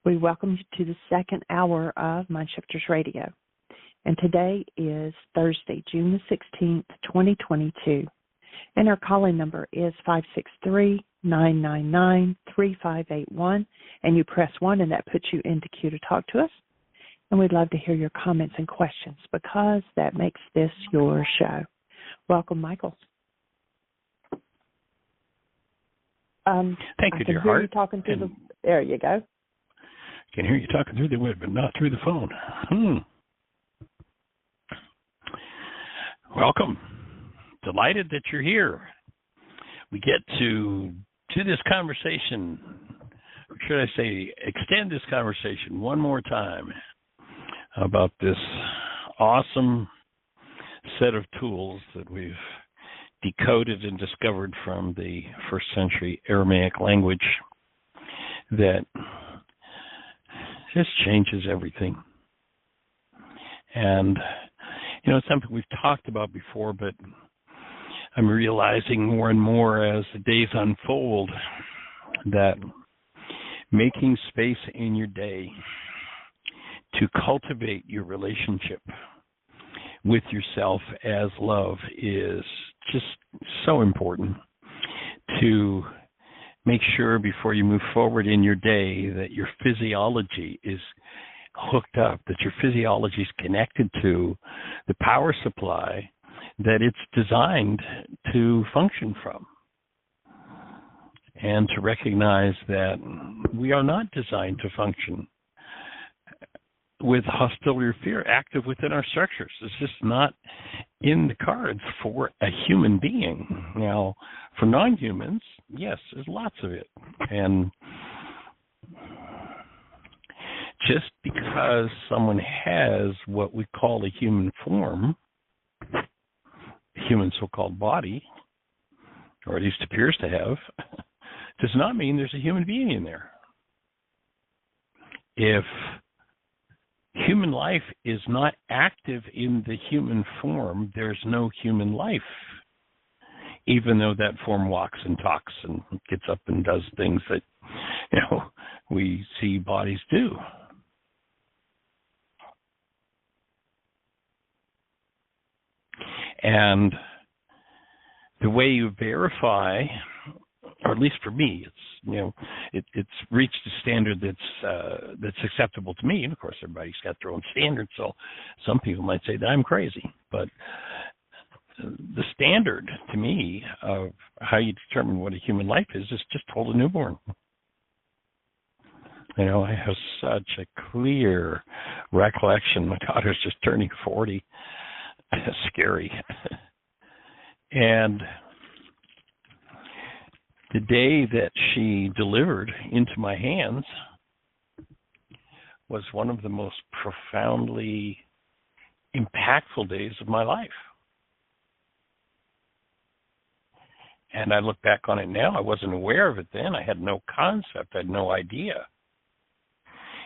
We welcome you to the second hour of Mindshifters Radio. And today is Thursday, June the 16th, 2022. And our calling number is 563-999-3581. And you press 1, and that puts you into queue to talk to us. And we'd love to hear your comments and questions because that makes this your show. Welcome, Michael. Thank you, dear hear heart. You talking through there you go. I can hear you talking through the web, but not through the phone. Welcome. Delighted that you're here. We get to do this conversation, or should I say, extend this conversation one more time about this awesome set of tools that we've decoded and discovered from the first century Aramaic language that just changes everything. And, it's something we've talked about before, but I'm realizing more and more as the days unfold that making space in your day to cultivate your relationship with yourself as love is just so important to make sure before you move forward in your day that your physiology is hooked up, that your physiology is connected to the power supply that it's designed to function from. And to recognize that we are not designed to function with hostility or fear active within our structures. It's just not in the cards for a human being. Now, for non-humans, yes, there's lots of it. And just because someone has what we call a human form, a human so-called body, or at least appears to have, does not mean there's a human being in there. If human life is not active in the human form, there's no human life, even though that form walks and talks and gets up and does things that, we see bodies do. And the way you verify, or at least for me, it's reached a standard that's acceptable to me. And of course, everybody's got their own standards. So some people might say that I'm crazy, but the standard to me of how you determine what a human life is just hold a newborn. I have such a clear recollection. My daughter's just turning 40. Scary. And the day that she delivered into my hands was one of the most profoundly impactful days of my life. And I look back on it now. I wasn't aware of it then. I had no concept. I had no idea.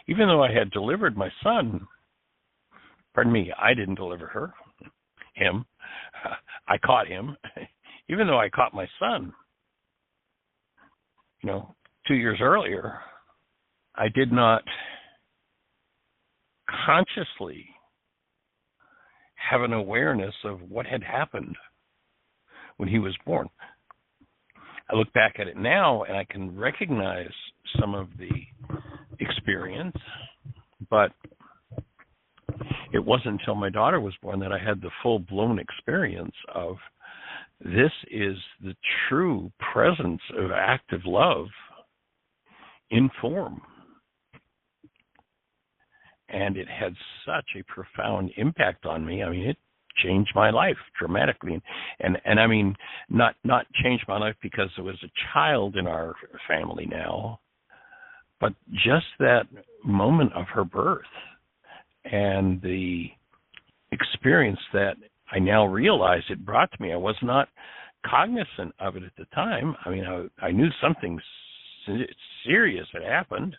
Even though I had delivered my son, I didn't deliver him. I caught him. Even though I caught my son, 2 years earlier, I did not consciously have an awareness of what had happened when he was born. I look back at it now and I can recognize some of the experience, but it wasn't until my daughter was born that I had the full-blown experience of this is the true presence of active love in form. And it had such a profound impact on me. I mean, it changed my life dramatically. And I mean, not changed my life because there was a child in our family now, but just that moment of her birth and the experience that I now realize it brought to me. I was not cognizant of it at the time. I mean, I knew something serious had happened,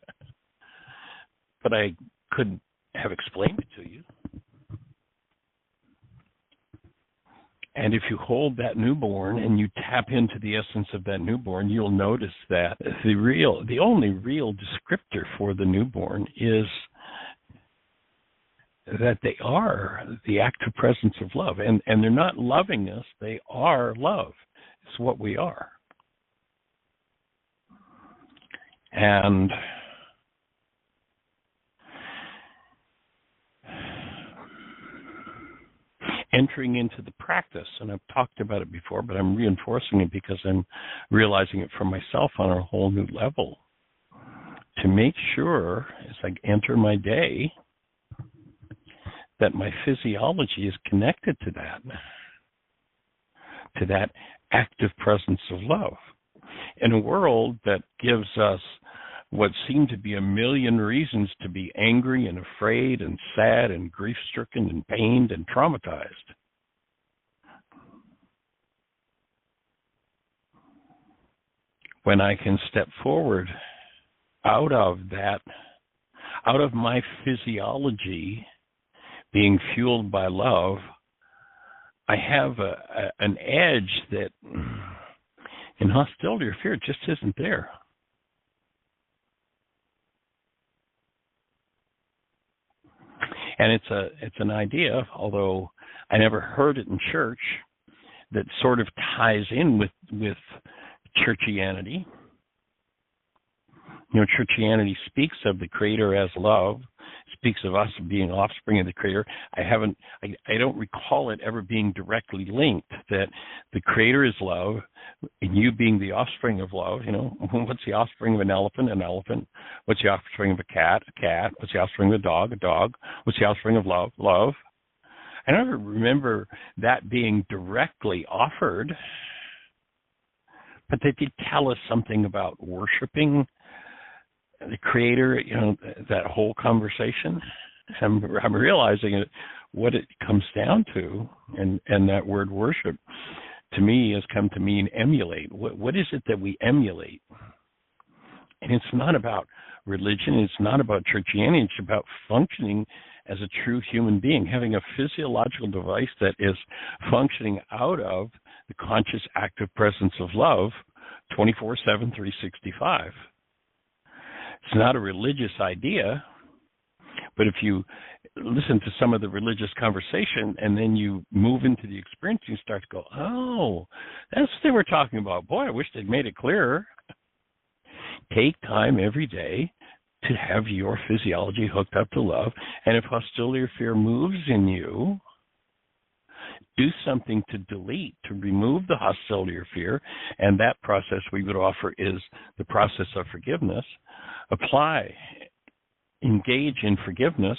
but I couldn't have explained it to you. And if you hold that newborn and you tap into the essence of that newborn, you'll notice that the only real descriptor for the newborn is that they are the active presence of love. And they're not loving us, they are love. It's what we are. And entering into the practice, and I've talked about it before, but I'm reinforcing it because I'm realizing it for myself on a whole new level, to make sure as I enter my day that my physiology is connected to that active presence of love. In a world that gives us what seem to be a million reasons to be angry and afraid and sad and grief-stricken and pained and traumatized. When I can step forward out of my physiology being fueled by love, I have an edge that in hostility or fear just isn't there. And it's an idea, although I never heard it in church, that sort of ties in with churchianity. You know, churchianity speaks of the Creator as love, speaks of us being offspring of the Creator. I don't recall it ever being directly linked, that the Creator is love, and you being the offspring of love. You know, what's the offspring of an elephant? An elephant. What's the offspring of a cat? A cat. What's the offspring of a dog? A dog. What's the offspring of love? Love. I never remember that being directly offered, but they did tell us something about worshiping the Creator, you know, that whole conversation. I'm realizing it, what it comes down to, and that word worship to me has come to mean emulate. What is it that we emulate? And it's not about religion, it's not about churchianity, it's about functioning as a true human being, having a physiological device that is functioning out of the conscious active presence of love 24/7, 365. It's not a religious idea, but if you listen to some of the religious conversation and then you move into the experience, you start to go, oh, that's what they were talking about. Boy, I wish they'd made it clearer. Take time every day to have your physiology hooked up to love, and if hostility or fear moves in you, do something to delete, to remove the hostility or fear, and that process we would offer is the process of forgiveness. Apply, engage in forgiveness,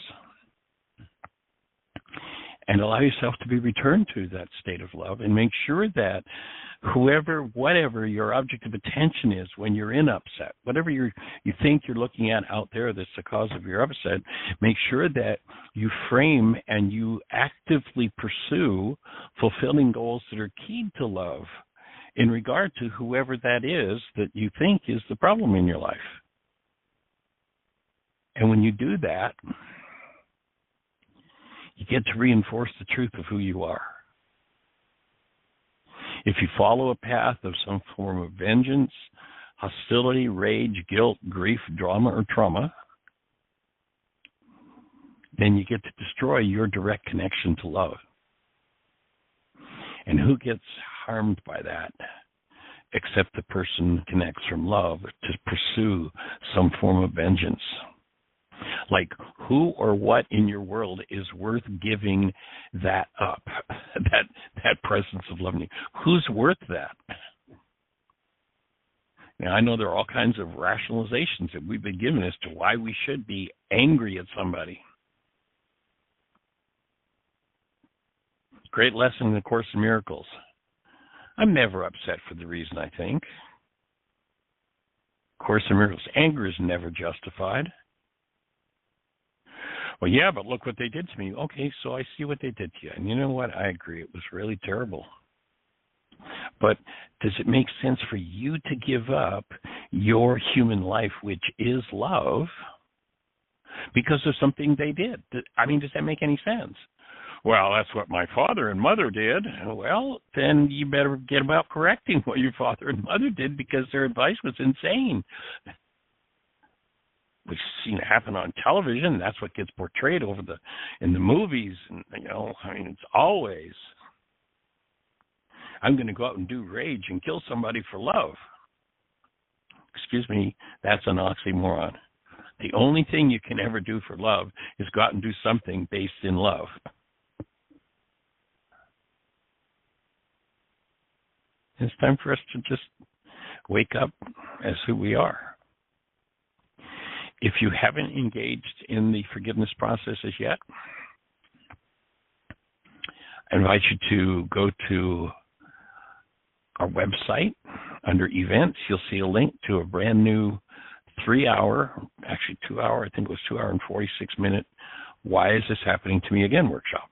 and allow yourself to be returned to that state of love, and make sure that whatever your object of attention is when you're in upset, whatever you think you're looking at out there that's the cause of your upset, make sure that you frame and you actively pursue fulfilling goals that are keyed to love in regard to whoever that is that you think is the problem in your life. And when you do that, you get to reinforce the truth of who you are. If you follow a path of some form of vengeance, hostility, rage, guilt, grief, drama, or trauma, then you get to destroy your direct connection to love. And who gets harmed by that except the person who connects from love to pursue some form of vengeance? Like, who or what in your world is worth giving that up, that presence of love? Who's worth that? Now, I know there are all kinds of rationalizations that we've been given as to why we should be angry at somebody. Great lesson in the Course in Miracles. I'm never upset for the reason I think. Course in Miracles, anger is never justified. Well, yeah, but look what they did to me. Okay, so I see what they did to you. And you know what? I agree. It was really terrible. But does it make sense for you to give up your human life, which is love, because of something they did? I mean, does that make any sense? Well, that's what my father and mother did. Well, then you better get about correcting what your father and mother did, because their advice was insane. We've seen it happen on television. That's what gets portrayed in the movies. And, it's always, I'm going to go out and do rage and kill somebody for love. Excuse me, that's an oxymoron. The only thing you can ever do for love is go out and do something based in love. It's time for us to just wake up as who we are. If you haven't engaged in the forgiveness processes yet, I invite you to go to our website. Under events, you'll see a link to a brand new 3-hour, actually 2-hour, I think it was 2-hour and 46-minute Why Is This Happening to Me Again workshop.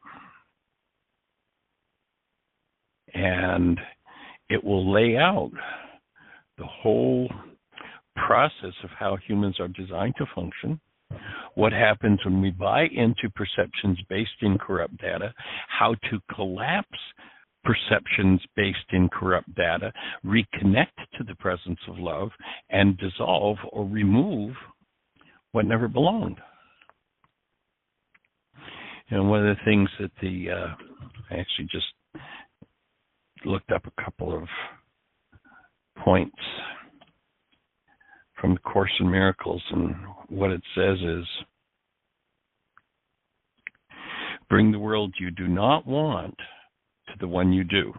And it will lay out the whole process of how humans are designed to function, what happens when we buy into perceptions based in corrupt data, how to collapse perceptions based in corrupt data, reconnect to the presence of love, and dissolve or remove what never belonged. And one of the things that I actually just looked up a couple of points from the Course in Miracles, and what it says is, bring the world you do not want to the one you do.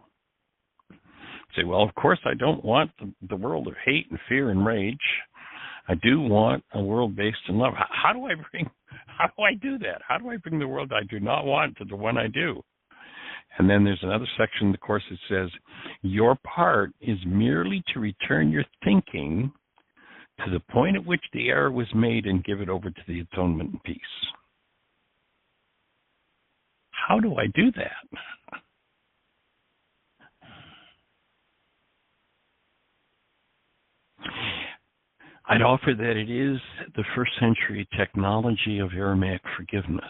Say, well, of course I don't want the world of hate and fear and rage. I do want a world based in love. How do I do that? How do I bring the world I do not want to the one I do? And then there's another section in the Course that says, your part is merely to return your thinking to the point at which the error was made and give it over to the atonement and peace. How do I do that? I'd offer that it is the first century technology of Aramaic forgiveness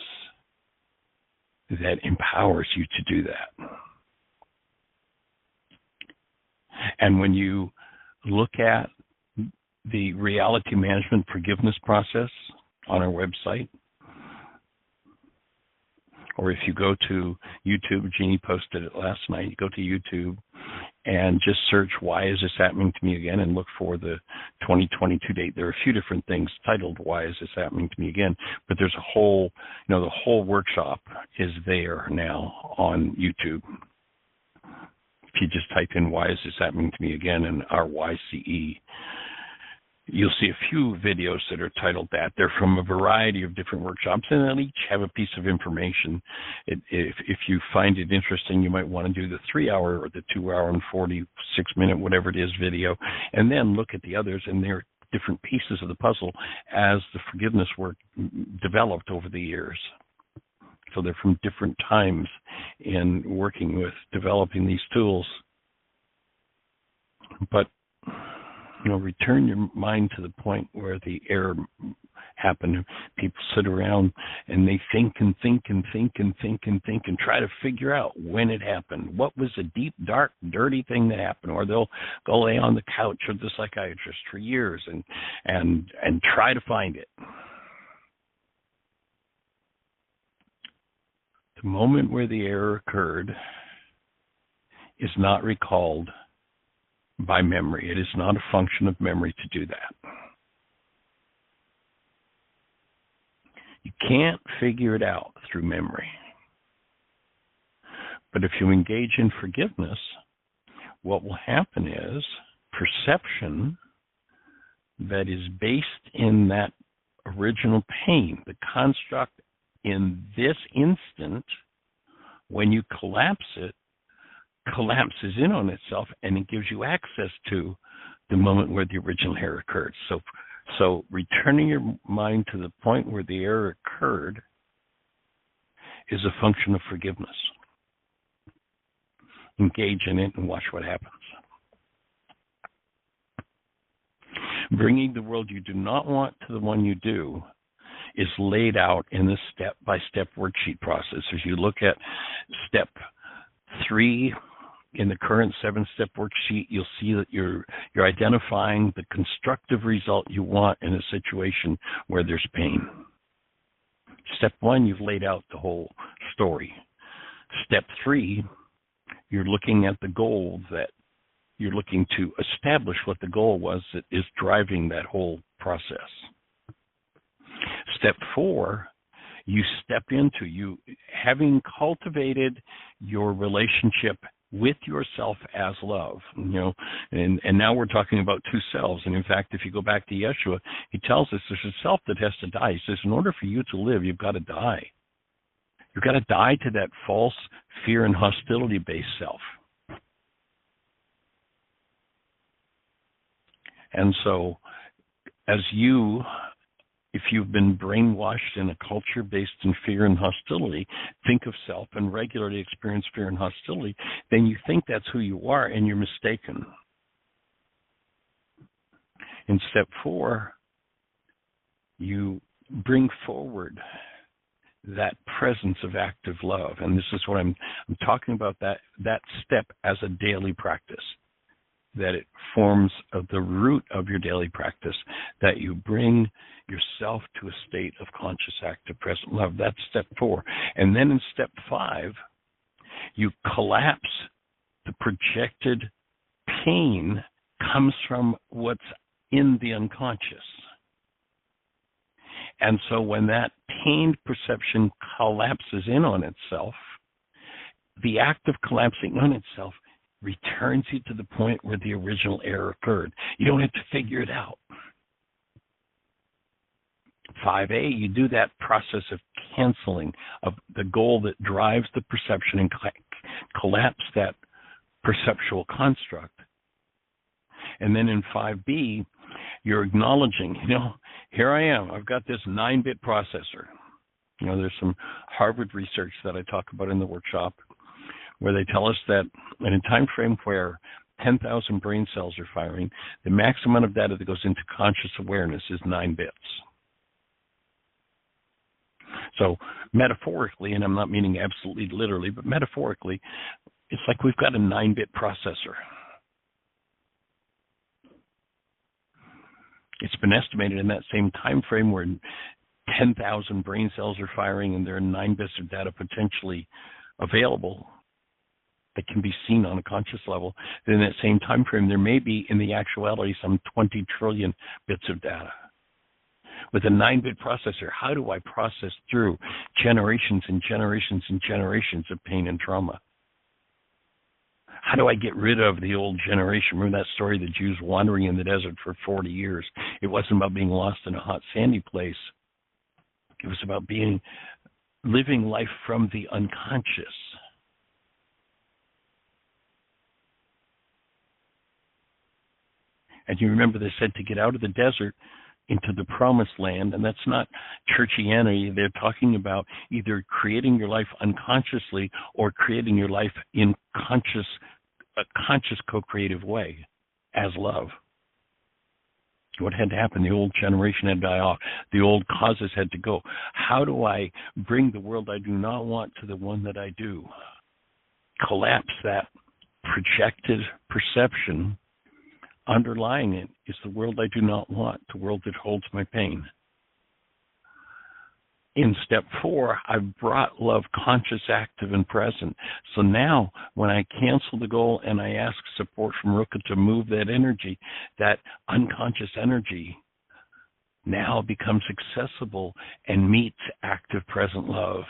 that empowers you to do that. And when you look at the reality management forgiveness process on our website, or if you go to YouTube, Jeannie posted it last night, you go to YouTube and just search, why is this happening to me again, and look for the 2022 date. There are a few different things titled, why is this happening to me again, but there's a whole, the whole workshop is there now on YouTube. If you just type in, why is this happening to me again, and RYCE, you'll see a few videos that are titled that. They're from a variety of different workshops, and they'll each have a piece of information. If you find it interesting, you might want to do the 3-hour or the 2-hour and 46-minute, whatever it is, video, and then look at the others, and they're different pieces of the puzzle as the forgiveness work developed over the years. So they're from different times in working with developing these tools. But return your mind to the point where the error happened. People sit around and they think and think and think and think and think and try to figure out when it happened. What was the deep, dark, dirty thing that happened? Or they'll go lay on the couch with the psychiatrist for years and try to find it. The moment where the error occurred is not recalled by memory. It is not a function of memory to do that. You can't figure it out through memory. But if you engage in forgiveness, what will happen is perception that is based in that original pain, the construct in this instant, when you collapse it, collapses in on itself, and it gives you access to the moment where the original error occurred. So returning your mind to the point where the error occurred is a function of forgiveness. Engage in it and watch what happens. Bringing the world you do not want to the one you do is laid out in the step-by-step worksheet process. As you look at step 3 in the current 7-step worksheet, you'll see that you're identifying the constructive result you want in a situation where there's pain. Step 1, you've laid out the whole story. Step 3, you're looking at the goal that you're looking to establish what the goal was that is driving that whole process. Step 4, you step into having cultivated your relationship with yourself as love, and now we're talking about two selves. And in fact, if you go back to Yeshua, he tells us there's a self that has to die. He says, in order for you to live, you've got to die. You've got to die to that false fear and hostility-based self. And so, if you've been brainwashed in a culture based in fear and hostility, think of self and regularly experience fear and hostility, then you think that's who you are, and you're mistaken. In step 4, you bring forward that presence of active love. And this is what I'm talking about, that step as a daily practice, that it forms the root of your daily practice, that you bring yourself to a state of conscious, active, present love. That's step 4. And then in step 5, you collapse the projected pain comes from what's in the unconscious. And so when that pained perception collapses in on itself, the act of collapsing on itself returns you to the point where the original error occurred. You don't have to figure it out. 5A, you do that process of canceling of the goal that drives the perception and collapse that perceptual construct. And then in 5B, you're acknowledging, here I am. I've got this 9-bit processor. There's some Harvard research that I talk about in the workshop where they tell us that in a time frame where 10,000 brain cells are firing, the maximum amount of data that goes into conscious awareness is 9 bits. So metaphorically, and I'm not meaning absolutely literally, but metaphorically, it's like we've got a 9-bit processor. It's been estimated in that same time frame where 10,000 brain cells are firing and there are 9 bits of data potentially available that can be seen on a conscious level. Then in that same time frame, there may be, in the actuality, some 20 trillion bits of data. With a 9-bit processor, how do I process through generations and generations and generations of pain and trauma? How do I get rid of the old generation? Remember that story, the Jews wandering in the desert for 40 years? It wasn't about being lost in a hot, sandy place. It was about living life from the unconscious. And you remember they said to get out of the desert into the promised land, and that's not churchianity. They're talking about either creating your life unconsciously or creating your life in a conscious co-creative way as love. What had to happen? The old generation had to die off. The old causes had to go. How do I bring the world I do not want to the one that I do? Collapse that projected perception. Underlying it is the world I do not want, the world that holds my pain. In step 4, I've brought love conscious, active, and present. So now when I cancel the goal and I ask support from Ruka to move that energy, that unconscious energy now becomes accessible and meets active, present love.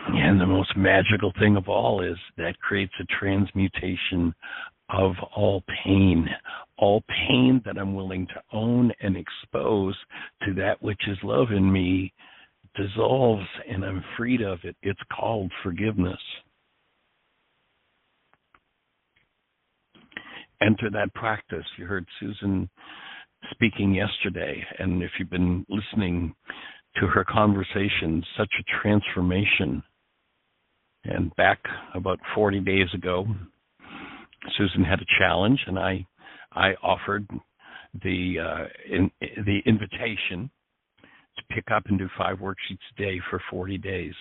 And the most magical thing of all is that creates a transmutation of all pain that I'm willing to own and expose to that which is love in me dissolves and I'm freed of it. It's called forgiveness. Enter that practice. You heard Susan speaking yesterday, and if you've been listening to her conversation, such a transformation. And back about 40 days ago, Susan had a challenge, and I offered the invitation to pick up and do 5 worksheets a day for 40 days.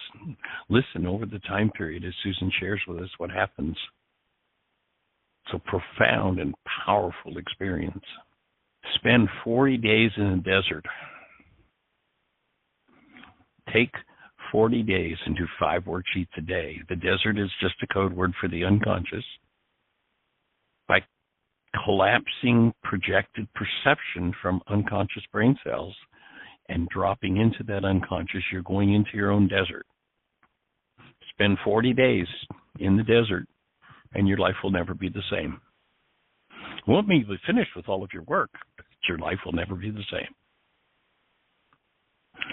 Listen over the time period as Susan shares with us what happens. It's a profound and powerful experience. Spend 40 days in the desert. Take 40 days and do 5 worksheets a day. The desert is just a code word for the unconscious. By collapsing projected perception from unconscious brain cells and dropping into that unconscious, you're going into your own desert. Spend 40 days in the desert, and your life will never be the same. You won't be finished with all of your work, but your life will never be the same.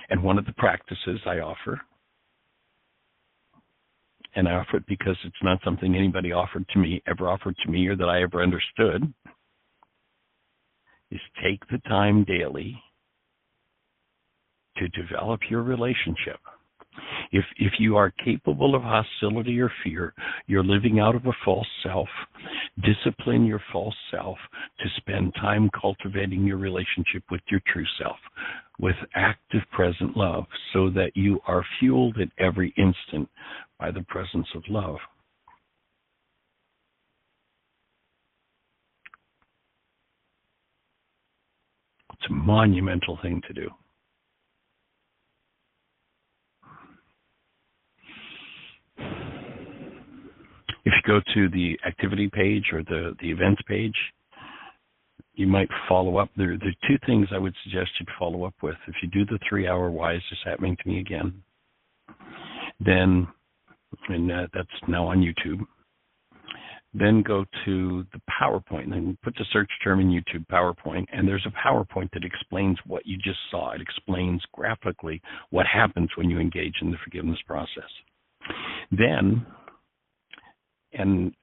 And one of the practices I offer, and I offer it because it's not something anybody ever offered to me, or that I ever understood, is take the time daily to develop your relationship. If you are capable of hostility or fear, you're living out of a false self. Discipline your false self to spend time cultivating your relationship with your true self, with active present love, so that you are fueled at every instant by the presence of love. It's a monumental thing to do. If you go to the activity page or the events page, you might follow up. There are 2 things I would suggest you follow up with. If you do the 3-hour Why Is This Happening to Me Again, then, and that's now on YouTube, then go to the PowerPoint and put the search term in YouTube, PowerPoint, and there's a PowerPoint that explains what you just saw. It explains graphically what happens when you engage in the forgiveness process. Then, and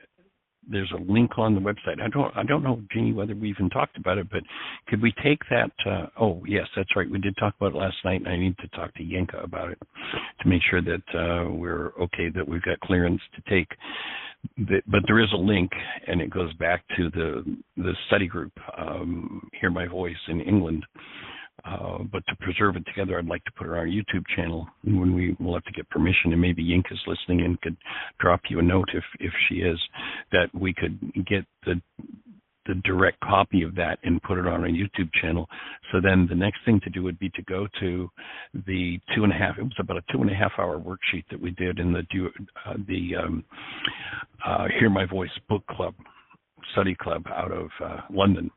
there's a link on the website. I don't know, Jeannie, whether we even talked about it, but could we take that? Oh, yes, that's right. We did talk about it last night, and I need to talk to Yenka about it to make sure that we're okay, that we've got clearance to take. But there is a link, and it goes back to the study group, Hear My Voice in England. But to preserve it together, I'd like to put it on our YouTube channel. When we'll have to get permission, and maybe Yinka's listening and could drop you a note if she is, that we could get the direct copy of that and put it on our YouTube channel. So then the next thing to do would be to go to the 2.5. It was about a 2.5-hour worksheet that we did in the Hear My Voice book club, study club out of London.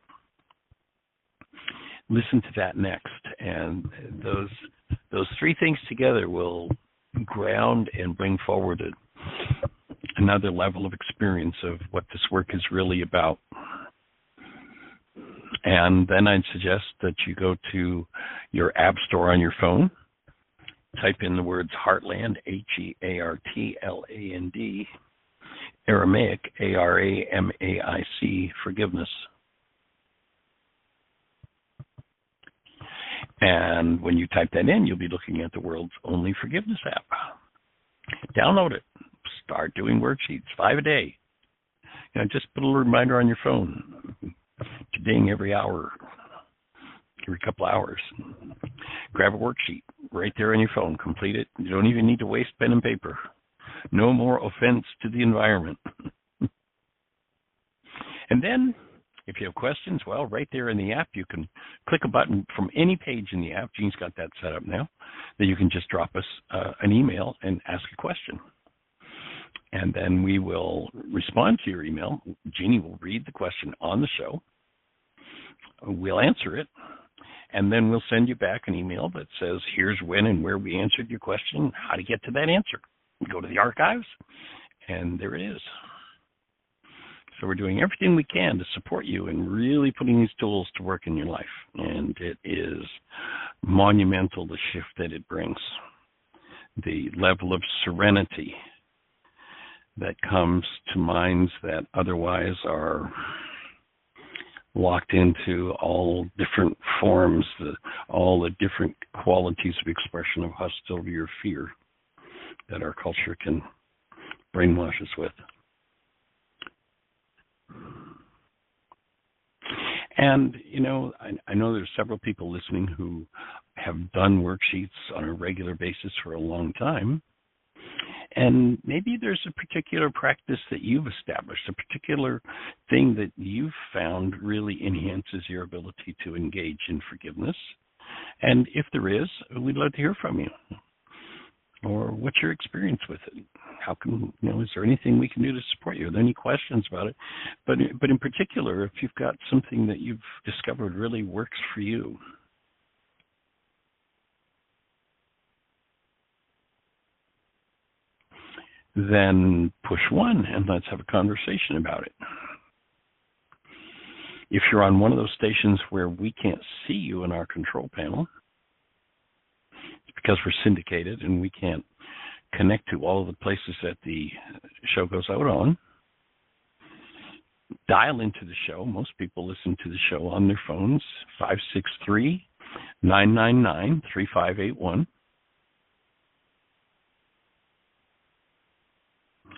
Listen to that next, and those 3 things together will ground and bring forward another level of experience of what this work is really about. And then I'd suggest that you go to your app store on your phone, type in the words Heartland, Heartland, Aramaic, Aramaic, forgiveness. And when you type that in, you'll be looking at the world's only forgiveness app. Download it. Start doing worksheets, 5 a day. Just put a little reminder on your phone. Ding every hour, every couple hours. Grab a worksheet right there on your phone. Complete it. You don't even need to waste pen and paper. No more offense to the environment. And then, if you have questions, well, right there in the app, you can click a button from any page in the app. Jean's got that set up now, that you can just drop us an email and ask a question. And then we will respond to your email. Jeannie will read the question on the show. We'll answer it. And then we'll send you back an email that says, here's when and where we answered your question, how to get to that answer. Go to the archives, and there it is. So we're doing everything we can to support you in really putting these tools to work in your life. And it is monumental, the shift that it brings. The level of serenity that comes to minds that otherwise are locked into all different forms, all the different qualities of expression of hostility or fear that our culture can brainwash us with. And, I know there's several people listening who have done worksheets on a regular basis for a long time. And maybe there's a particular practice that you've established, a particular thing that you've found really enhances your ability to engage in forgiveness. And if there is, we'd love to hear from you. Or what's your experience with it? How can, is there anything we can do to support you? Are there any questions about it? But in particular, if you've got something that you've discovered really works for you, then push 1 and let's have a conversation about it. If you're on one of those stations where we can't see you in our control panel, it's because we're syndicated and we can't connect to all of the places that the show goes out on, dial into the show. Most people listen to the show on their phones, 563-999-3581.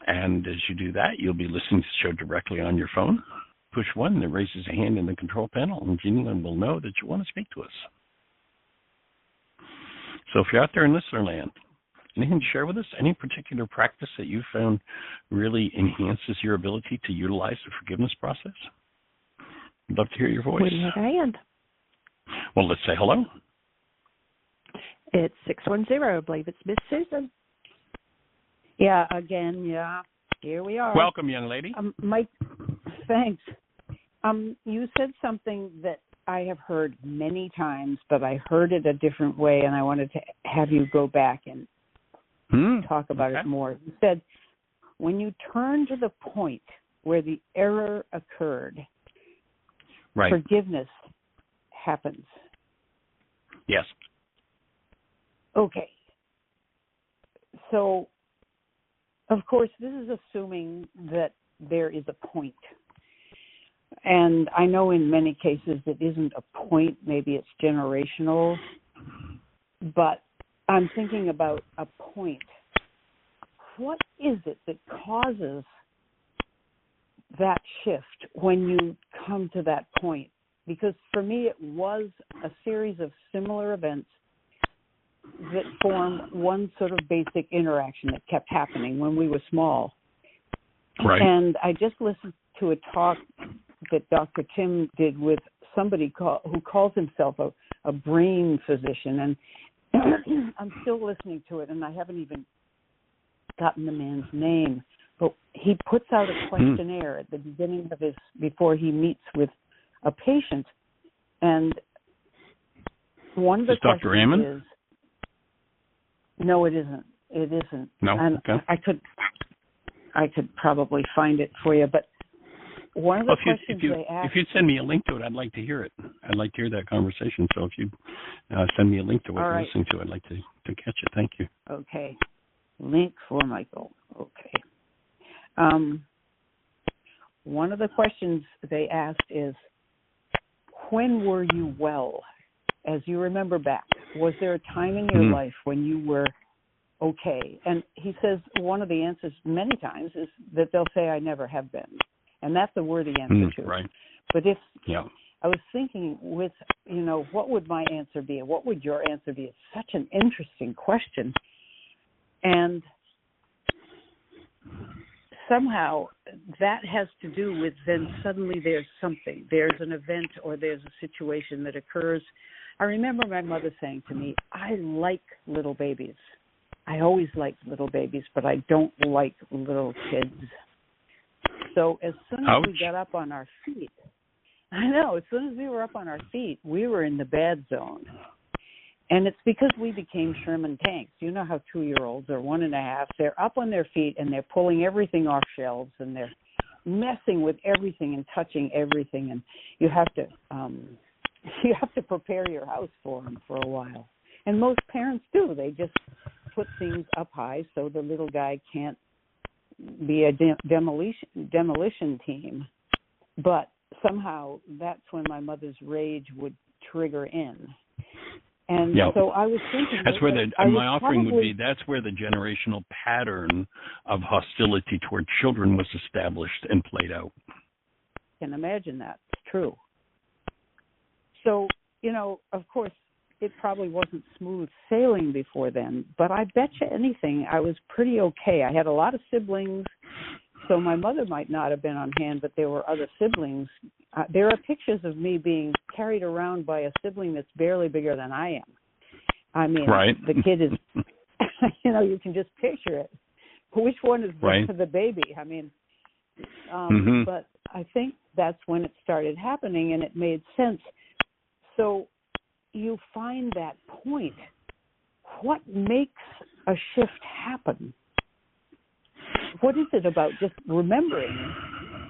And as you do that, you'll be listening to the show directly on your phone. Push 1 and it raises a hand in the control panel, and Jeannie will know that you want to speak to us. So if you're out there in listener land, anything to share with us? Any particular practice that you found really enhances your ability to utilize the forgiveness process? I'd love to hear your voice. Waiting at hand. Well, let's say hello. It's 610. I believe it's Miss Susan. Yeah, again, yeah. Here we are. Welcome, young lady. Mike, thanks. You said something that I have heard many times, but I heard it a different way, and I wanted to have you go back and talk about it more. You said, when you turn to the point where the error occurred, right, forgiveness happens. Yes. Okay. So, of course, this is assuming that there is a point. And I know in many cases it isn't a point, maybe it's generational, but I'm thinking about a point. What is it that causes that shift when you come to that point? Because for me it was a series of similar events that form one sort of basic interaction that kept happening when we were small. Right. And I just listened to a talk that Dr. Tim did with somebody who calls himself a brain physician. And I'm still listening to it, and I haven't even gotten the man's name. But he puts out a questionnaire at the beginning of before he meets with a patient. And one of the questions Dr. Ammon? is, no, it isn't. It isn't. No? And Okay. I could probably find it for you, but one of the questions they asked... If you'd send me a link to it, I'd like to hear it. I'd like to hear that conversation. So if you send me a link to what you're listening to, I'd like to catch it. Thank you. Okay. Link for Michael. Okay. One of the questions they asked is, when were you well? As you remember back, was there a time in your life when you were okay? And he says one of the answers many times is that they'll say, I never have been. And that's a worthy answer, too. Right. But I was thinking with, what would my answer be? What would your answer be? It's such an interesting question. And somehow that has to do with then suddenly there's something. There's an event or there's a situation that occurs. I remember my mother saying to me, I like little babies. I always liked little babies, but I don't like little kids. So as soon as we got up on our feet, as soon as we were up on our feet, we were in the bad zone. And it's because we became Sherman tanks. You know how 2-year-olds or 1.5, they're up on their feet and they're pulling everything off shelves and they're messing with everything and touching everything. And you have to prepare your house for them for a while. And most parents do. They just put things up high so the little guy can't be a demolition team. But somehow that's when my mother's rage would trigger in. And so I was thinking... That's where my offering would be, that's where the generational pattern of hostility toward children was established and played out. I can imagine that. It's true. So, of course, it probably wasn't smooth sailing before then, but I bet you anything I was pretty okay. I had a lot of siblings, so my mother might not have been on hand, but there were other siblings. There are pictures of me being carried around by a sibling that's barely bigger than I am. I mean, right. The kid is, you can just picture it. Which one is the baby? I mean, but I think that's when it started happening, and it made sense. So you find that point. What makes a shift happen? What is it about just remembering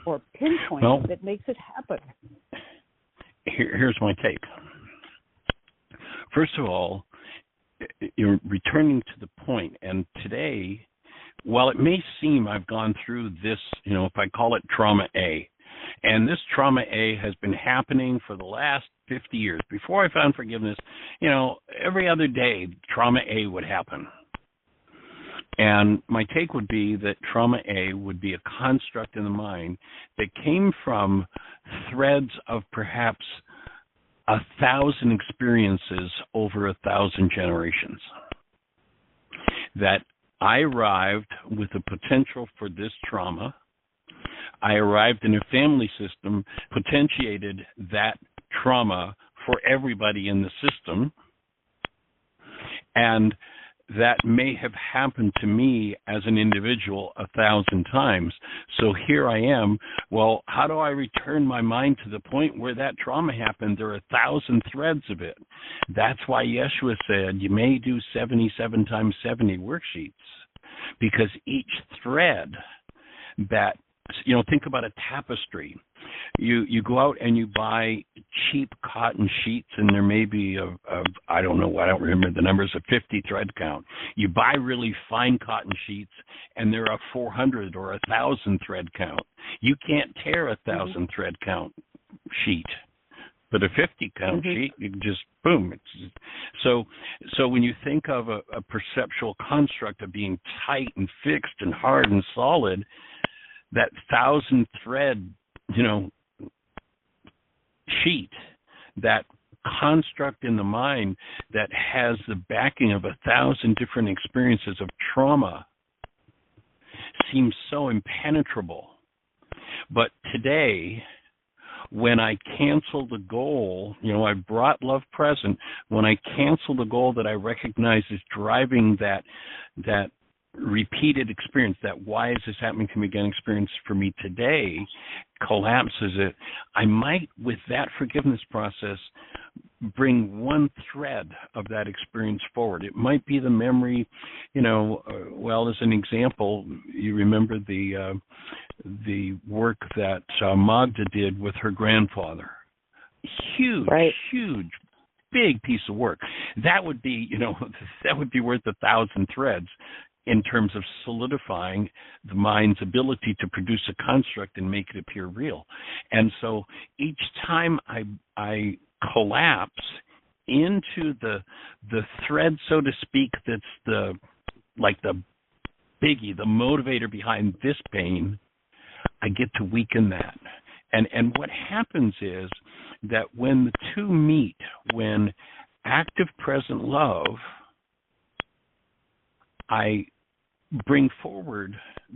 or pinpointing that makes it happen? Here's my take. First of all, you're returning to the point, and today, while it may seem I've gone through this, if I call it trauma A, and this trauma A has been happening for the last 50 years. Before I found forgiveness, every other day trauma A would happen. And my take would be that trauma A would be a construct in the mind that came from threads of perhaps 1,000 experiences over 1,000 generations. That I arrived with the potential for this trauma. I arrived in a family system, potentiated that trauma for everybody in the system, and that may have happened to me as an individual 1,000 times. So here I am. Well, how do I return my mind to the point where that trauma happened? There are 1,000 threads of it. That's why Yeshua said you may do 77 times 70 worksheets, because each thread that, think about a tapestry. You go out and you buy cheap cotton sheets, and there may be I don't remember the numbers, a 50 thread count. You buy really fine cotton sheets, and there are 400 or 1,000 thread count. You can't tear 1,000 thread count sheet, but a 50 count sheet, you can just boom. So when you think of a perceptual construct of being tight and fixed and hard and solid, that 1,000 thread, sheet, that construct in the mind that has the backing of 1,000 different experiences of trauma seems so impenetrable. But today, when I cancel the goal, I brought love present. When I cancel the goal that I recognize is driving that repeated experience, that why is this happening to me again experience for me today, collapses it, I might, with that forgiveness process, bring one thread of that experience forward. It might be the memory, as an example, you remember the work that Magda did with her grandfather. Huge, big piece of work. That would be, that would be worth 1,000 threads in terms of solidifying the mind's ability to produce a construct and make it appear real. And so each time I collapse into the thread, so to speak, that's the biggie, the motivator behind this pain, I get to weaken that. And what happens is that when the two meet, when active present love, I bring forward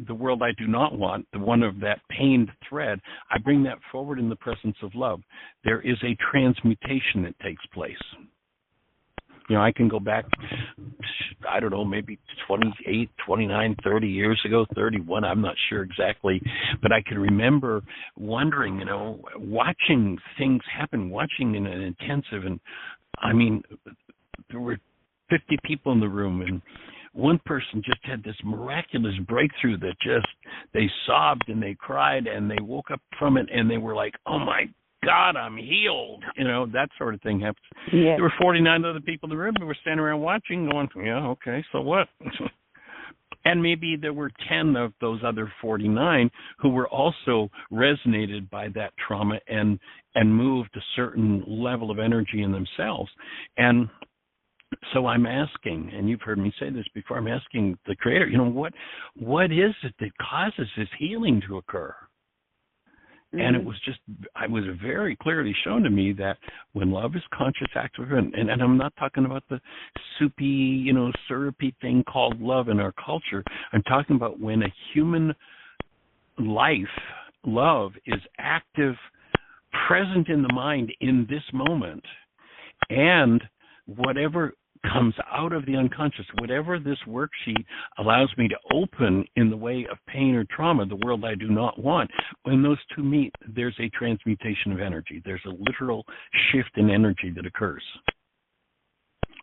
the world I do not want, the one of that pained thread, I bring that forward in the presence of love. There is a transmutation that takes place. I can go back, I don't know, maybe 28, 29, 30 years ago, 31, I'm not sure exactly, but I can remember wondering, watching things happen, watching in an intensive, and I mean, there were 50 people in the room, and one person just had this miraculous breakthrough that they sobbed and they cried and they woke up from it and they were like, oh my God, I'm healed. That sort of thing happens. Yeah. There were 49 other people in the room who were standing around watching going, yeah, okay, so what? And maybe there were 10 of those other 49 who were also resonated by that trauma and moved a certain level of energy in themselves. And so I'm asking, and you've heard me say this before, I'm asking the Creator, what is it that causes this healing to occur? And it was very clearly shown to me that when love is conscious, active, and I'm not talking about the soupy, syrupy thing called love in our culture. I'm talking about when a human love is active, present in the mind in this moment, and whatever comes out of the unconscious, whatever this worksheet allows me to open in the way of pain or trauma, the world I do not want, when those two meet, there's a transmutation of energy. There's a literal shift in energy that occurs.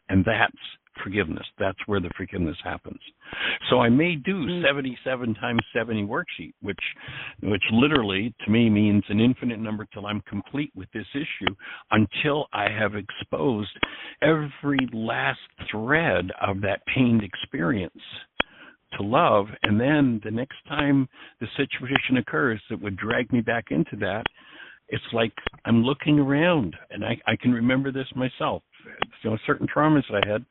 And that's forgiveness. That's where the forgiveness happens. So I may do 77 times 70 worksheet, which literally to me means an infinite number till I'm complete with this issue, until I have exposed every last thread of that pained experience to love. And then the next time the situation occurs that would drag me back into that, it's like I'm looking around, and I can remember this myself. Certain traumas I had,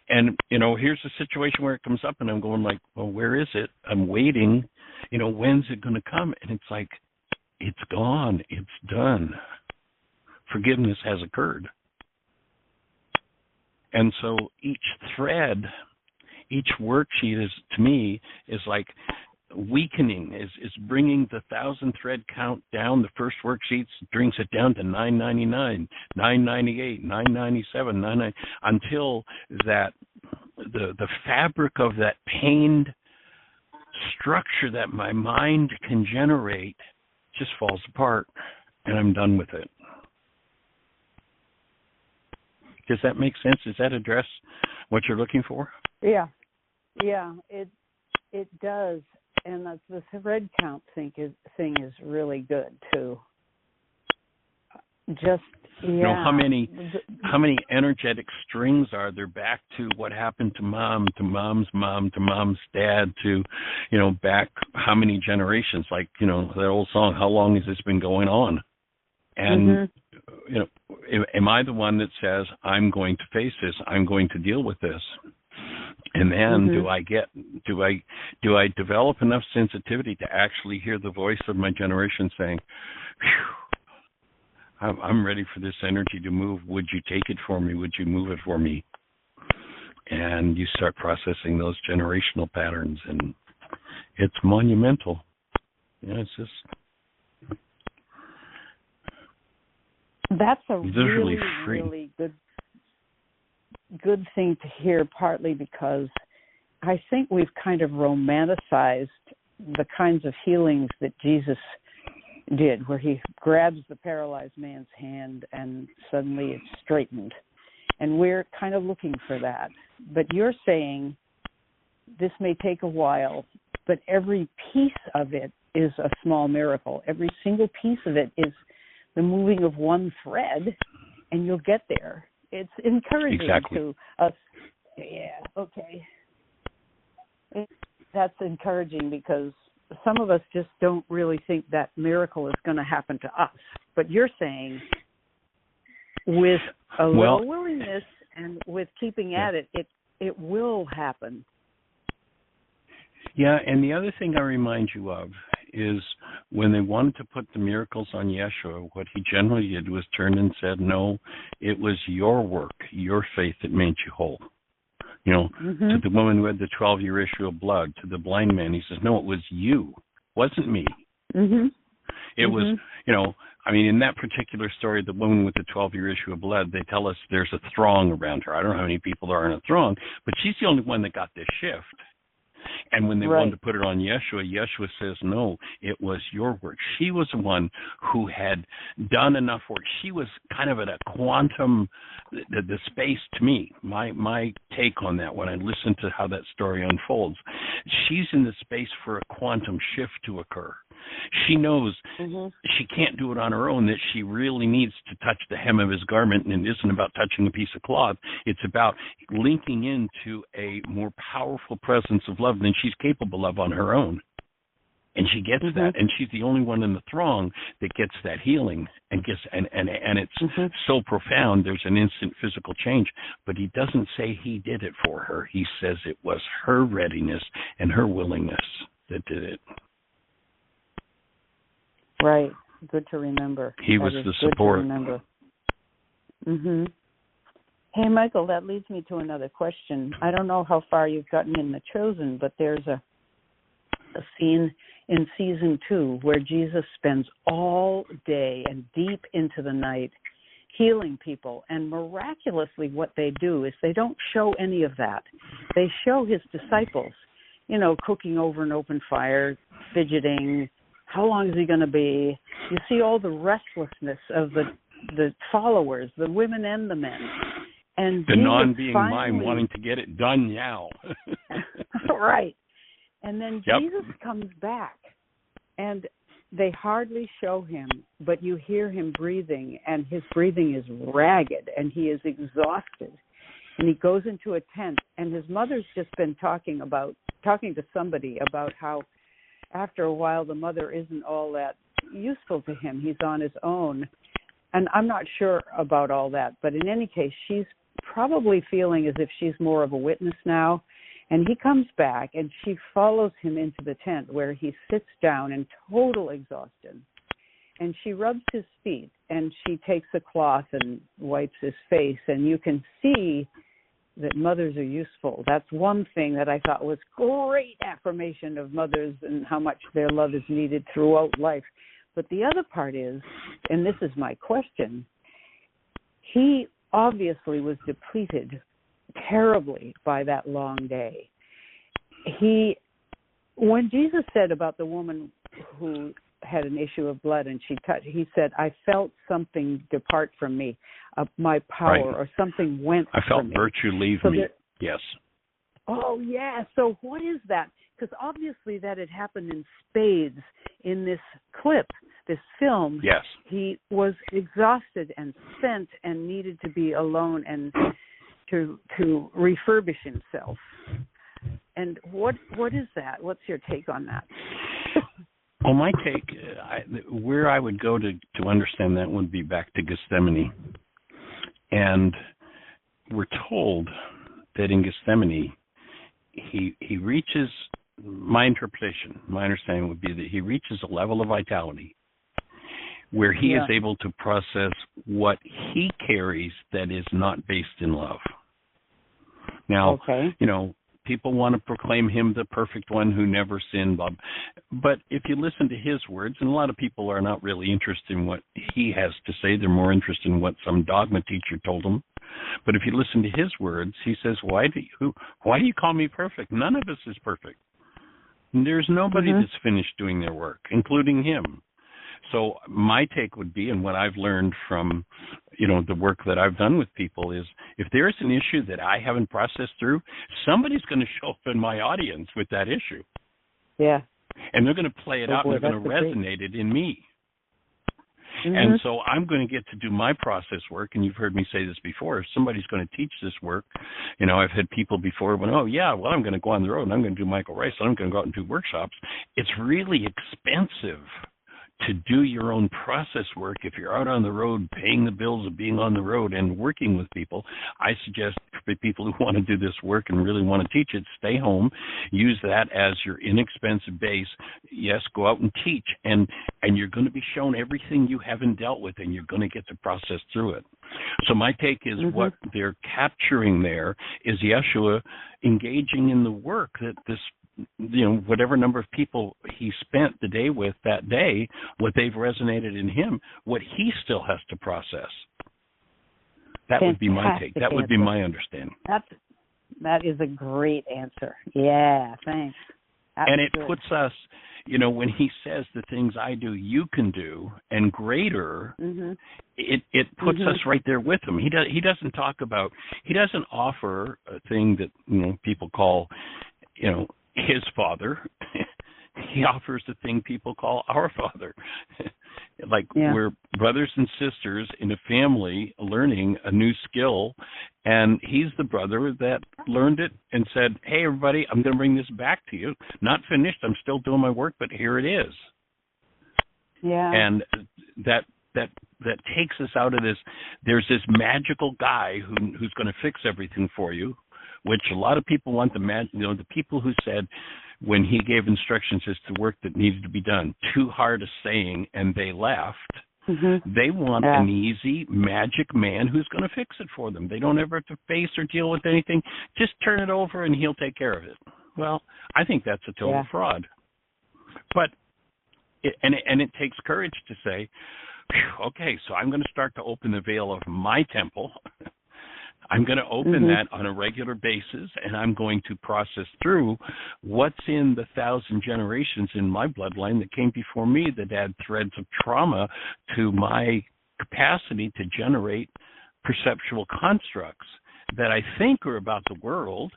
and here's a situation where it comes up, and I'm going like, well, where is it? I'm waiting. When's it going to come? And it's like, it's gone. It's done. Forgiveness has occurred. And so each thread, each worksheet to me is like weakening, is bringing the 1,000 thread count down. The first worksheet brings it down to 999, 998, 997, 99, until that the fabric of that pained structure that my mind can generate just falls apart, and I'm done with it. Does that make sense? Does that address what you're looking for? Yeah, it does. And the thread count thing is really good too. How many energetic strings are there back to what happened to mom, to mom's mom, to mom's dad, to back how many generations? Like that old song, how long has this been going on? And am I the one that says I'm going to face this? I'm going to deal with this? And then do I develop enough sensitivity to actually hear the voice of my generation saying, I'm ready for this energy to move. Would you take it for me? Would you move it for me? And you start processing those generational patterns, and it's monumental. It's just... That's a really good thing to hear, partly because I think we've kind of romanticized the kinds of healings that Jesus did, where he grabs the paralyzed man's hand and suddenly it's straightened. And we're kind of looking for that. But you're saying this may take a while, but every piece of it is a small miracle. Every single piece of it is the moving of one thread, and you'll get there. It's encouraging to us. Yeah, okay. That's encouraging because some of us just don't really think that miracle is going to happen to us. But you're saying with a little willingness and with keeping at it, it will happen. Yeah, and the other thing I remind you of is when they wanted to put the miracles on Yeshua, what he generally did was turn and said, no, it was your work, your faith that made you whole. To the woman who had the 12-year issue of blood, to the blind man, he says, no, it was you, wasn't me. It was, in that particular story, the woman with the 12-year issue of blood, they tell us there's a throng around her. I don't know how many people there are in a throng, but she's the only one that got this shift. And when they wanted to put it on Yeshua, Yeshua says, no, it was your work. She was the one who had done enough work. She was kind of at a quantum, the space to me, my take on that when I listen to how that story unfolds. She's in the space for a quantum shift to occur. She knows she can't do it on her own, that she really needs to touch the hem of his garment, and it isn't about touching a piece of cloth. It's about linking into a more powerful presence of love than she's capable of on her own. And she gets that, and she's the only one in the throng that gets that healing and gets and it's so profound. There's an instant physical change, but he doesn't say he did it for her. He says it was her readiness and her willingness that did it. Right. Good to remember. He was the support. Good to remember. Mhm. Hey, Michael, that leads me to another question. I don't know how far you've gotten in The Chosen, but there's a scene in season 2 where Jesus spends all day and deep into the night healing people. And miraculously, what they do is they don't show any of that. They show his disciples, cooking over an open fire, fidgeting. How long is he going to be? You see all the restlessness of the followers, the women and the men. And the Jesus non-being finally, mind wanting to get it done now. Right. And then Yep. Jesus comes back, and they hardly show him, but you hear him breathing, and his breathing is ragged, and he is exhausted. And he goes into a tent, and his mother's just been talking to somebody about how after a while the mother isn't all that useful to him. He's on his own. And I'm not sure about all that, but in any case, she's probably feeling as if she's more of a witness now. And he comes back, and she follows him into the tent where he sits down in total exhaustion. And she rubs his feet, and she takes a cloth and wipes his face. And you can see that mothers are useful. That's one thing that I thought was great affirmation of mothers and how much their love is needed throughout life. But the other part is, and this is my question, he obviously was depleted terribly by that long day. When Jesus said about the woman who had an issue of blood and he said, I felt something depart from me, my power, Right. or something went I felt from me. virtue leave So me. Yes. Oh, yeah. So what is that? Because obviously that had happened in spades in this clip, this film. Yes. He was exhausted and spent and needed to be alone and to refurbish himself. And what is that? What's your take on that? Well, my take, where I would go to understand that would be back to Gethsemane. And we're told that in Gethsemane, he reaches, my interpretation, my understanding would be that he reaches a level of vitality where he is able to process what he carries that is not based in love. Now, people want to proclaim him the perfect one who never sinned, Bob. But if you listen to his words, and a lot of people are not really interested in what he has to say, they're more interested in what some dogma teacher told them. But if you listen to his words, he says, why do you call me perfect? None of us is perfect. And there's nobody that's finished doing their work, including him. So my take would be, and what I've learned from, the work that I've done with people is, if there's an issue that I haven't processed through, somebody's going to show up in my audience with that issue. Yeah. And they're going to play it out, and they're going to resonate it in me. And so I'm going to get to do my process work, and you've heard me say this before. If somebody's going to teach this work, I've had people before when, I'm going to go on the road, and I'm going to do Michael Ryce, and I'm going to go out and do workshops. It's really expensive to do your own process work. If you're out on the road paying the bills of being on the road and working with people, I suggest for people who want to do this work and really want to teach it, stay home, use that as your inexpensive base. Yes, go out and teach, and you're going to be shown everything you haven't dealt with, and you're going to get to process through it. So my take is what they're capturing there is Yeshua engaging in the work that this, whatever number of people he spent the day with that day, what they've resonated in him, what he still has to process. That would be my take. That would be my understanding. That is a great answer. Yeah, thanks. And it puts us, when he says the things I do, you can do, and greater, it puts us right there with him. He doesn't offer a thing that, people call, his Father. He offers the thing people call our Father. We're brothers and sisters in a family learning a new skill, and he's the brother that learned it and said, hey, everybody, I'm going to bring this back to you. Not finished. I'm still doing my work, but here it is. Yeah. And that takes us out of this. There's this magical guy who's going to fix everything for you, which a lot of people want the people who said, when he gave instructions as to work that needed to be done. Too hard a saying, and they left. They want an easy magic man who's going to fix it for them. They don't ever have to face or deal with anything. Just turn it over and he'll take care of it. Well, I think that's a total fraud. But it takes courage to say, okay, so I'm going to start to open the veil of my temple. I'm going to open that on a regular basis, and I'm going to process through what's in the 1,000 generations in my bloodline that came before me that add threads of trauma to my capacity to generate perceptual constructs that I think are about the world.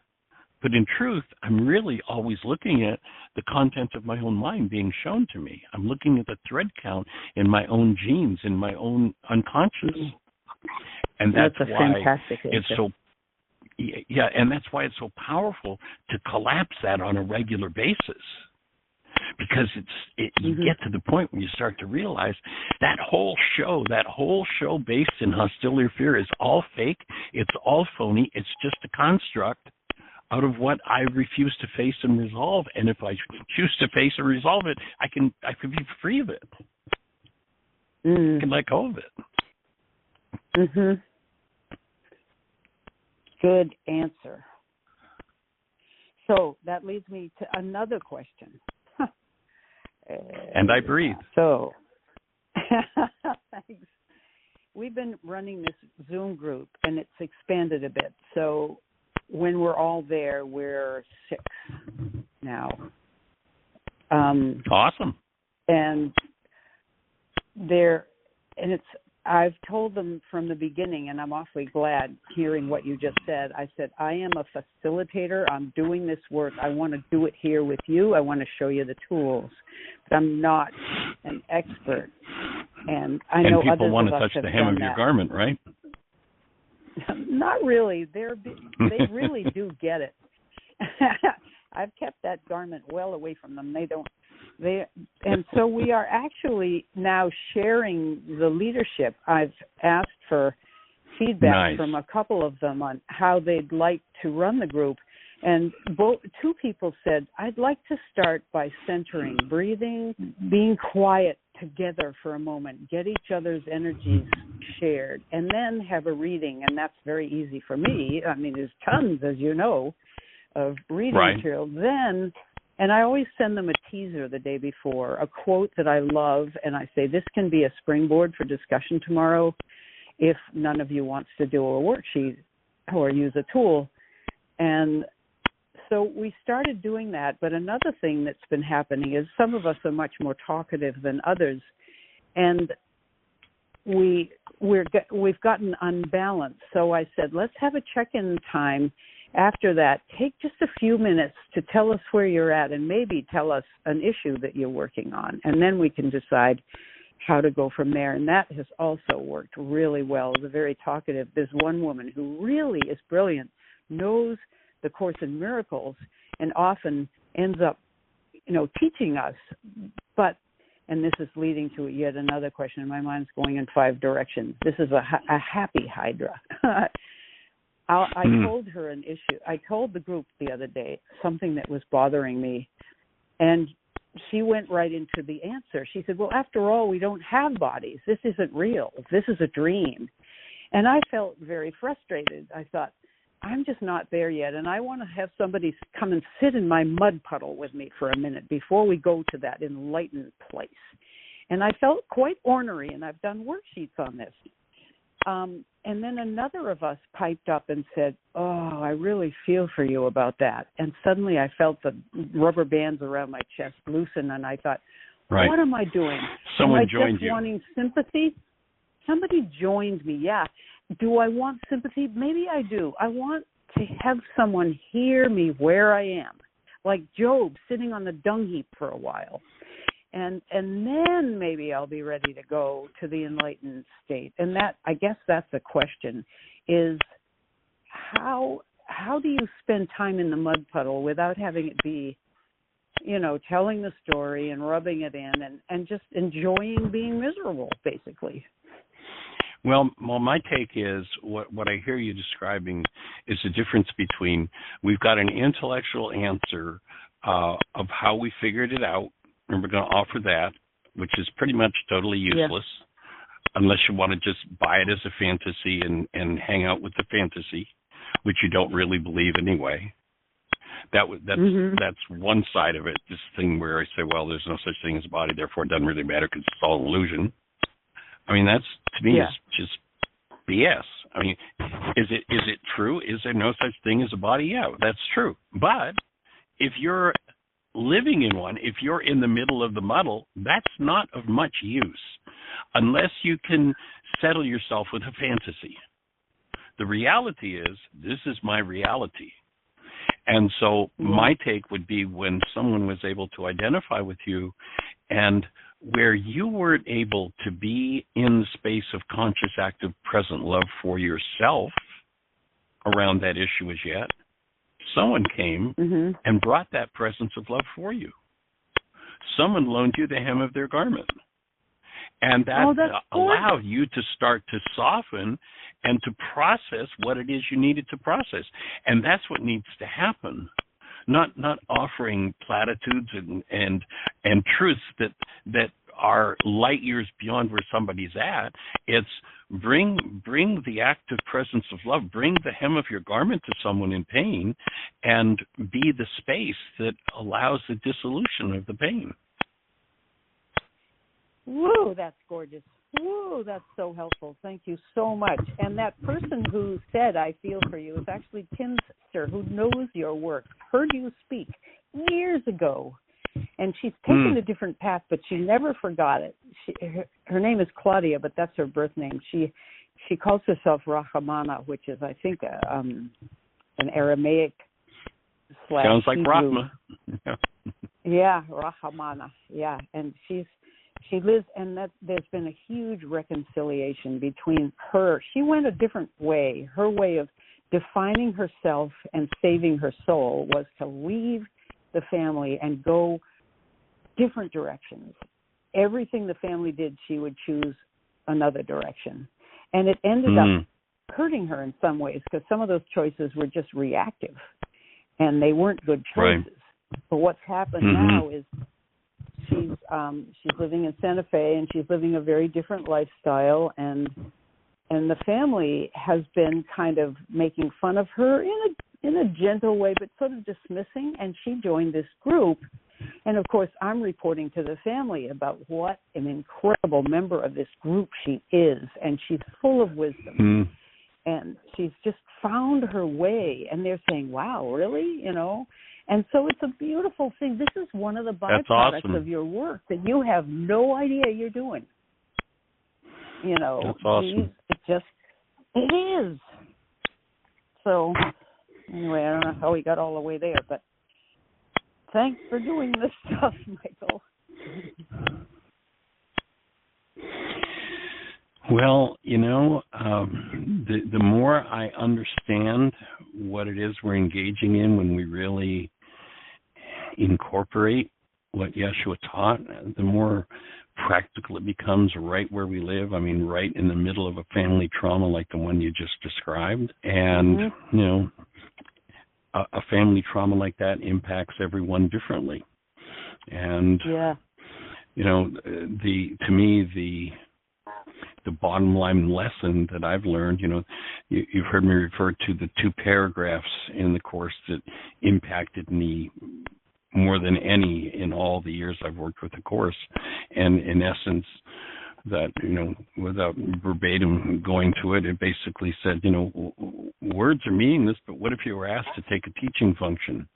But in truth, I'm really always looking at the content of my own mind being shown to me. I'm looking at the thread count in my own genes, in my own unconscious. And that's why it's so, and that's why it's so powerful to collapse that on a regular basis. Because you get to the point where you start to realize that whole show based in hostility or fear is all fake, it's all phony, it's just a construct out of what I refuse to face and resolve. And if I choose to face and resolve it, I can be free of it. I can let go of it. Good answer. So that leads me to another question. And I breathe. So, thanks. We've been running this Zoom group, and it's expanded a bit. So when we're all there, we're 6 now. Awesome. And I've told them from the beginning, and I'm awfully glad hearing what you just said. I said, I am a facilitator. I'm doing this work. I want to do it here with you. I want to show you the tools. But I'm not an expert. And I know people others want of to us touch the hem of your garment, right? Not really. They really do get it. I've kept that garment well away from them. And so we are actually now sharing the leadership. I've asked for feedback from a couple of them on how they'd like to run the group. And 2 people said, I'd like to start by centering, breathing, being quiet together for a moment, get each other's energies shared, and then have a reading. And that's very easy for me. I mean, there's tons, as you know, of reading material. Then, and I always send them a teaser the day before, a quote that I love, and I say, this can be a springboard for discussion tomorrow if none of you wants to do a worksheet or use a tool. And so we started doing that, but another thing that's been happening is some of us are much more talkative than others, and we've gotten unbalanced. So I said, let's have a check-in time. After that, take just a few minutes to tell us where you're at and maybe tell us an issue that you're working on, and then we can decide how to go from there. And that has also worked really well. The very talkative. There's one woman who really is brilliant, knows the Course in Miracles, and often ends up, teaching us. But, and this is leading to yet another question. My mind's going in 5 directions. This is a happy Hydra. I told her an issue. I told the group the other day something that was bothering me, and she went right into the answer. She said, well, after all, we don't have bodies. This isn't real. This is a dream. And I felt very frustrated. I thought, I'm just not there yet, and I want to have somebody come and sit in my mud puddle with me for a minute before we go to that enlightened place. And I felt quite ornery, and I've done worksheets on this. And then another of us piped up and said, oh, I really feel for you about that. And suddenly I felt the rubber bands around my chest loosen, and I thought, what am I doing? Someone joined you. Am I just wanting sympathy? Somebody joined me, yeah. Do I want sympathy? Maybe I do. I want to have someone hear me where I am, like Job sitting on the dung heap for a while. And then maybe I'll be ready to go to the enlightened state. And that, I guess that's the question, is how do you spend time in the mud puddle without having it be, telling the story and rubbing it in and just enjoying being miserable, basically? Well, my take is what I hear you describing is the difference between we've got an intellectual answer of how we figured it out, and we're going to offer that, which is pretty much totally useless, unless you want to just buy it as a fantasy and hang out with the fantasy, which you don't really believe anyway. That's one side of it, this thing where I say, well, there's no such thing as a body, therefore it doesn't really matter because it's all an illusion. I mean, that's, to me, is just BS. I mean, is it true? Is there no such thing as a body? Yeah, that's true. But if you're living in one, if you're in the middle of the muddle, that's not of much use unless you can settle yourself with a fantasy. The reality is, this is my reality. And so my take would be when someone was able to identify with you and where you weren't able to be in the space of conscious, active, present love for yourself around that issue as yet, someone came and brought that presence of love for you. Someone loaned you the hem of their garment. And that allowed you to start to soften and to process what it is you needed to process. And that's what needs to happen. Not offering platitudes and truths that are light years beyond where somebody's at. It's bring the active presence of love, bring the hem of your garment to someone in pain, and be the space that allows the dissolution of the pain. Woo, that's gorgeous. Woo, that's so helpful. Thank you so much. And that person who said, I feel for you, is actually Tim's sister, who knows your work, heard you speak years ago. And she's taken a different path, but she never forgot it. Her name is Claudia, but that's her birth name. She calls herself Rahmana, which is, I think, an Aramaic / Sounds like Hebrew. Rahma. Yeah, Rahmana. Yeah, and she lives, and there's been a huge reconciliation between her. She went a different way. Her way of defining herself and saving her soul was to leave the family and go different directions. Everything the family did, she would choose another direction. And it ended up hurting her in some ways because some of those choices were just reactive and they weren't good choices. Right. But what's happened now is she's living in Santa Fe and she's living a very different lifestyle, and the family has been kind of making fun of her in a gentle way, but sort of dismissing, and she joined this group. And, of course, I'm reporting to the family about what an incredible member of this group she is, and she's full of wisdom. And she's just found her way, and they're saying, wow, really? You know? And so it's a beautiful thing. This is one of the byproducts of your work that you have no idea you're doing. You know, that's awesome. It is. So, anyway, I don't know how we got all the way there, but thanks for doing this stuff, Michael. Well, you know, the more I understand what it is we're engaging in when we really incorporate what Yeshua taught, the more practical it becomes right where we live. I mean, right in the middle of a family trauma like the one you just described. And, you know, a family trauma like that impacts everyone differently. And, you know, to me, the bottom line lesson that I've learned, you know, you've heard me refer to the 2 paragraphs in the course that impacted me more than any in all the years I've worked with the course. And in essence, that, you know, without verbatim going to it, it basically said, you know, words are meaningless, but what if you were asked to take a teaching function?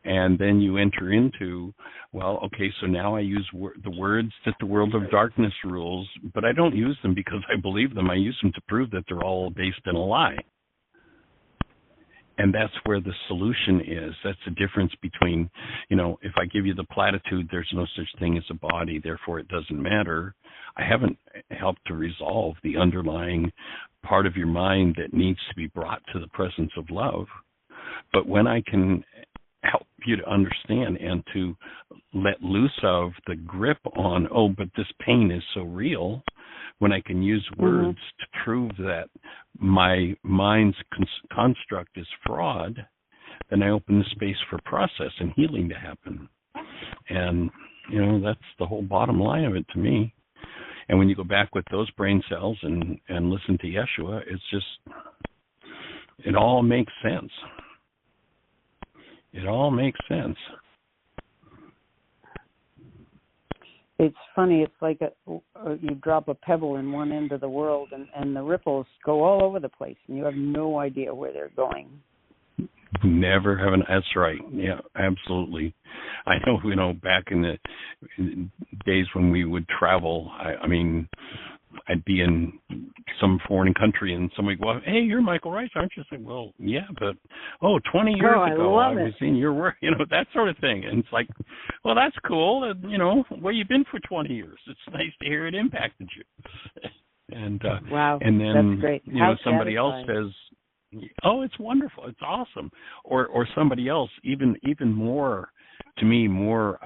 And then you enter into, well, okay, so now I use the words that the world of darkness rules, but I don't use them because I believe them. I use them to prove that they're all based in a lie. And that's where the solution is. That's the difference between, you know, if I give you the platitude, there's no such thing as a body, therefore it doesn't matter. I haven't helped to resolve the underlying part of your mind that needs to be brought to the presence of love. But when I can help you to understand and to let loose of the grip on, oh, but this pain is so real, when I can use words to prove that my mind's construct is fraud, then I open the space for process and healing to happen. And, that's the whole bottom line of it to me. And when you go back with those brain cells and listen to Yeshua, it's just, it all makes sense. It all makes sense. It's funny. It's like you drop a pebble in one end of the world, and the ripples go all over the place, and you have no idea where they're going. Never have that's right. Yeah, absolutely. I know, back in the days when we would travel, I mean, I'd be in some foreign country and somebody go, hey, you're Michael Ryce, aren't you? I say, well, yeah, but, 20 years ago I was in your work, that sort of thing. And it's like, well, that's cool. Where you been for 20 years? It's nice to hear it impacted you. And wow, and then, that's great. Somebody else says, oh, it's wonderful, it's awesome. Or somebody else, even more, to me, more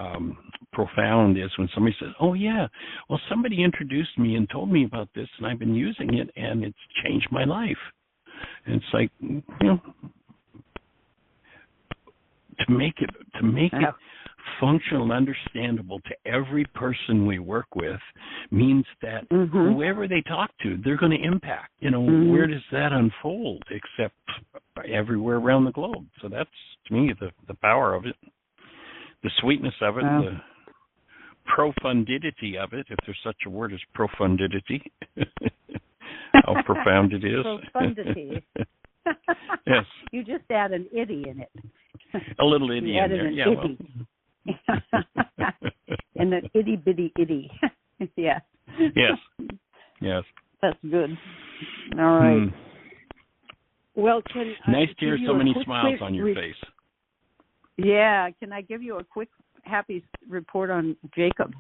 profound is when somebody says, oh, yeah, well, somebody introduced me and told me about this, and I've been using it, and it's changed my life. And it's like, to make it functional and understandable to every person we work with means that whoever they talk to, they're going to impact. Where does that unfold except everywhere around the globe? So that's, to me, the power of it, the sweetness of it, the profundity of it, if there's such a word as profundity, how profound it is. Profundity. Yes. You just add an itty in it. A little itty in there. Yeah, well. And an itty bitty itty. Yeah. Yes. That's good. All right. Well, nice to hear so many smiles on your face. Yeah. Can I give you a quick happy report on Jacob?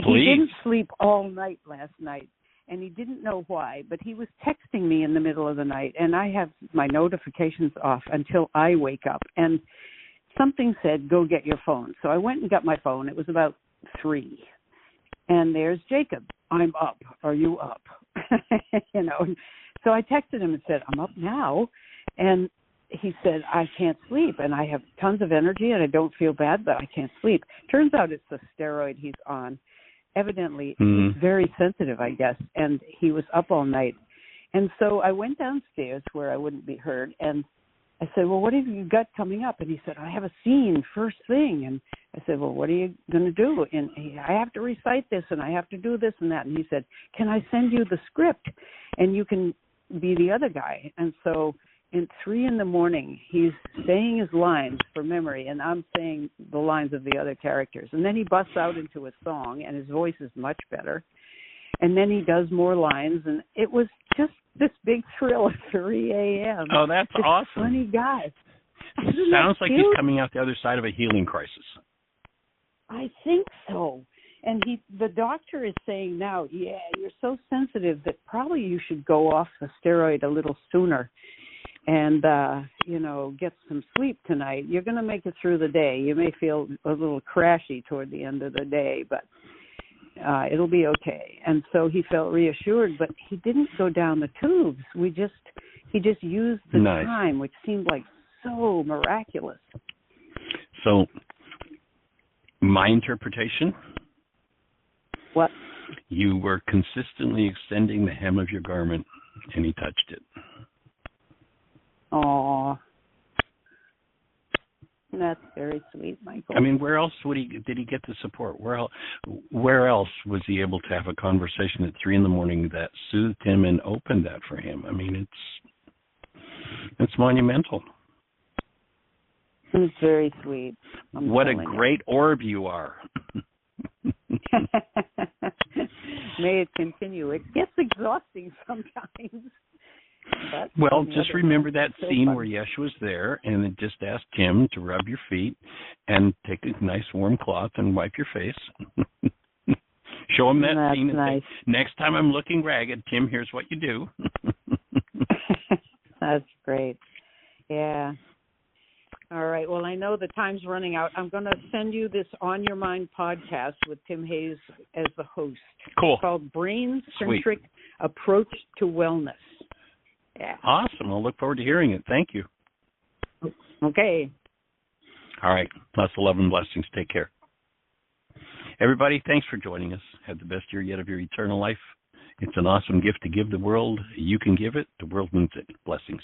Please. He didn't sleep all night last night, and he didn't know why, but he was texting me in the middle of the night, and I have my notifications off until I wake up, and something said, go get your phone. So I went and got my phone. It was about 3. And there's Jacob. I'm up. Are you up? So I texted him and said, I'm up now. And he said, I can't sleep. And I have tons of energy and I don't feel bad, but I can't sleep. Turns out it's the steroid he's on. Evidently, he's very sensitive, I guess. And he was up all night. And so I went downstairs where I wouldn't be heard, and I said, well, what have you got coming up? And he said, I have a scene first thing. And I said, well, what are you going to do? And I have to recite this, and I have to do this and that. And he said, can I send you the script? And you can be the other guy. And so at 3 a.m, he's saying his lines for memory, and I'm saying the lines of the other characters. And then he busts out into a song, and his voice is much better. And then he does more lines, and it was just this big thrill at 3 a.m. Oh, that's awesome. Funny guy. Sounds like he's coming out the other side of a healing crisis. I think so. And the doctor is saying now, yeah, you're so sensitive that probably you should go off the steroid a little sooner and, get some sleep tonight. You're going to make it through the day. You may feel a little crashy toward the end of the day, but it'll be okay. And so he felt reassured, but he didn't go down the tubes. He just used the time, which seemed like so miraculous. So my interpretation? What? You were consistently extending the hem of your garment, and he touched it. Aw. That's very sweet, Michael. I mean, where else did he get the support? Where else was he able to have a conversation at 3 a.m. that soothed him and opened that for him? I mean, it's monumental. It's very sweet. What a great orb you are. May it continue. It gets exhausting sometimes. Well, just remember that scene where Yeshua's there and it just asked Tim to rub your feet and take a nice warm cloth and wipe your face. Show him that scene. Nice. Next time I'm looking ragged, Tim, here's what you do. That's great. Yeah. All right. Well, I know the time's running out. I'm going to send you this On Your Mind podcast with Tim Hayes as the host. Cool. It's called Brain-Centric Approach to Wellness. Yeah. Awesome. I'll look forward to hearing it. Thank you. Okay. All right. Lots of love and blessings. Take care. Everybody, thanks for joining us. Have the best year yet of your eternal life. It's an awesome gift to give the world. You can give it. The world needs it. Blessings.